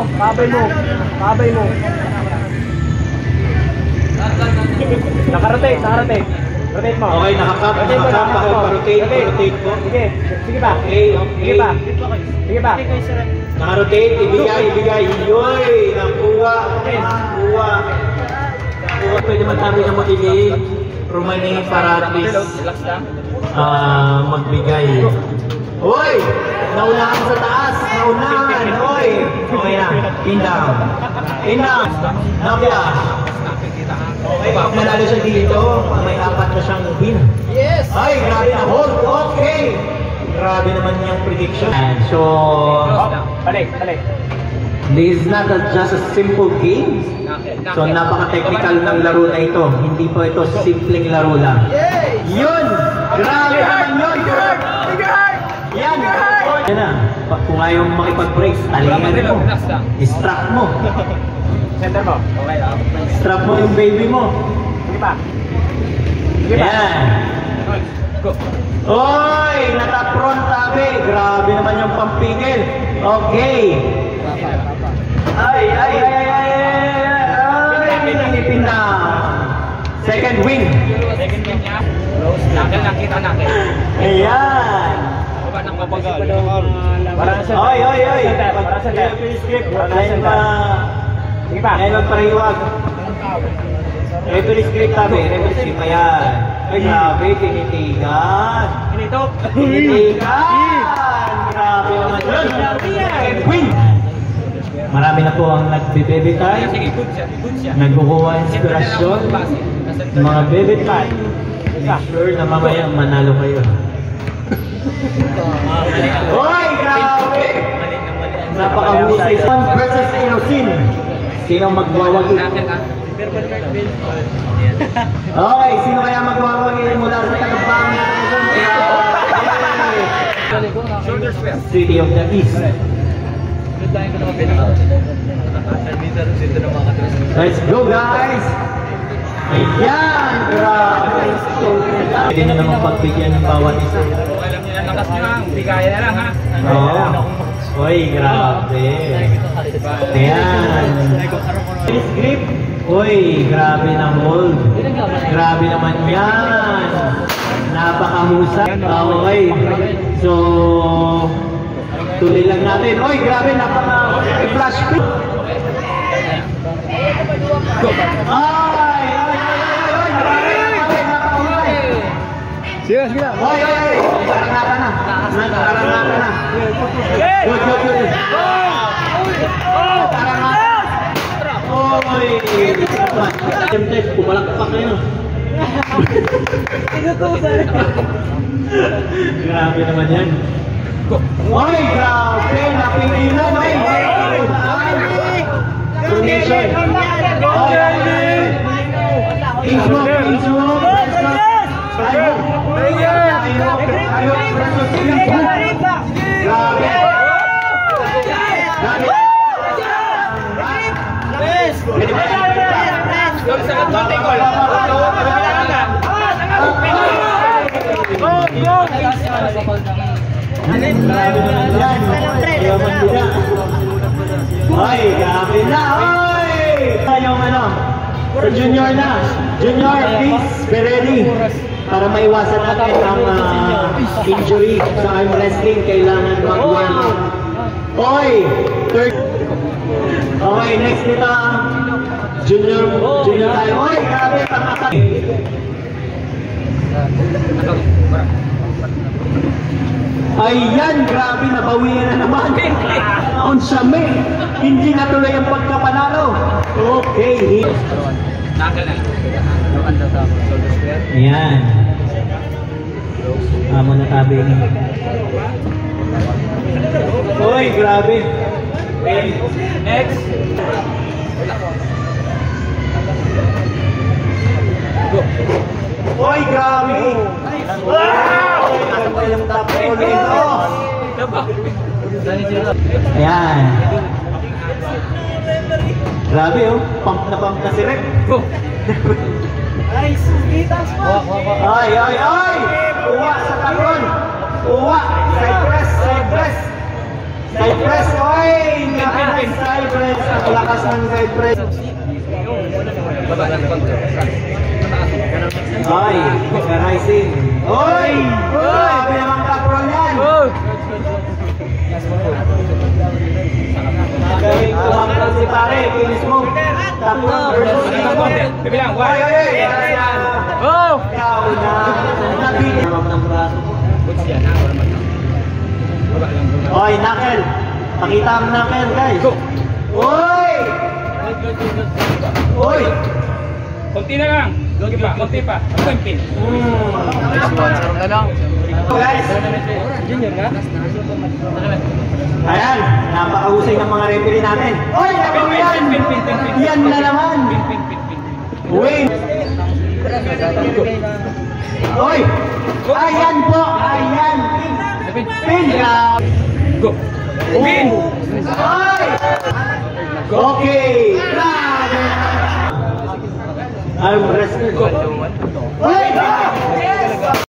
Kabay mo. Kabay mo. Naka-rotate. Rotate mo. Okay, nakakap ako. Rotate po. Sige pa. Sige pa. Naka-rotate, ibigay. Yoy, nakuha. Pwede man tabi na makilig. Rumani para at least magbigay. Hoy! Naunahan sa taas! Naunahan! Hoy! Okay na. Pin down. Nabla. Okay, pag nanalo siya dito, may 4 na siyang win. Yes! Ay, grabe na hold. Okay! Grabe naman yung prediction. And so, Balik. this is not just a simple game. So, napaka-technical ng laro na ito. Hindi po ito simpleng laro lang. Yun! Grabe naman yun! Yan! Yan na. Kung ayaw makipag-breaks, talingan mo. Strap mo. Center mo. Okay. Strap mo yung baby mo. Sige pa. Yan! Oy! Natapron tabi! Grabe naman yung pampingil. Okay! Ay! Pinipina! Second win! Close. Nakita natin. Ayan! Parang sa Oy! Parang sa left. Sige pa. Ayan magpariwag. Referee script tabi. Referee script. Ayan. Ay, grabe. Tinitigan. Grabe naman yun. Second win! Marami na po ang nagbe-baby time. Nagkukuha inspirasyon. Mga baby time. Make sure na mamaya manalo kayo. Hoy! Grabe! Napakahusay. One versus Innocent. Sino magwawagi? Okay, sino kaya magwawagi mula sa Tagabang? City of the East. Let's go, guys! Ayan! Grabe! Pwede na naman pagbigyan ng bawat isa. Alam niyo na, lakas nyo lang. Bigayan na lang, ha? Oo. Uy, grabe. Ayan. This grip. Uy, grabe na hold. Grabe naman yan. Napakahusay. Okay. So, tuloy lang natin. Uy, grabe. Napaka-flash pick. Ay! Sige. Oy! Nakarangatan na. Good. Oy! Tempted, pumalakpak kayo. Grabe naman yan. Oy! Grabe! Napigilan! Donation! Ay, grabe na! Ay! Yung ano, sa junior na. Junior, please, be ready. Para maiwasan natin ang injury sa arm wrestling, kailangan mag-warm up. Oy! Third. Okay, next nito. Junior tayo. Oy, grabe, pangakak. Ayan, grabe, nabawian na naman. On Shame, hindi natuloy ang pagkapanalo. Okay. Ayan. Amo na tabi ni. Uy, grabe. Next. Uy, grabe. Wow! Nasa pa yung top roll ito. Ayan. Grabe oh, pump na si Rep. Nice! Kitas pa! Ay! Uwa sa tagon! Uwa! Side press! Side press, oy! Lakas side press. Ang lakas ng side press. Oy, rising. Oy! Grabe naman ka-pro yan. Magaling tumangkal si pare. Finish mo. Tapos versus Bibilang, Oy, oy, oy! Oh! Ikaw na. Nabili. Oy, knuckle. Pakita ang knuckle, guys. Oy! Oy! Konti na lang. Konti pa. Konti. Guys, Junior ka? ayan, napakahusay ng mga referee natin. Oy, naku yan! Yan na naman! Wait! Oy! Ayan po! Ayan! Pin! Go! Pin! Oy! Okay! Grabe! I'm rested. Oy!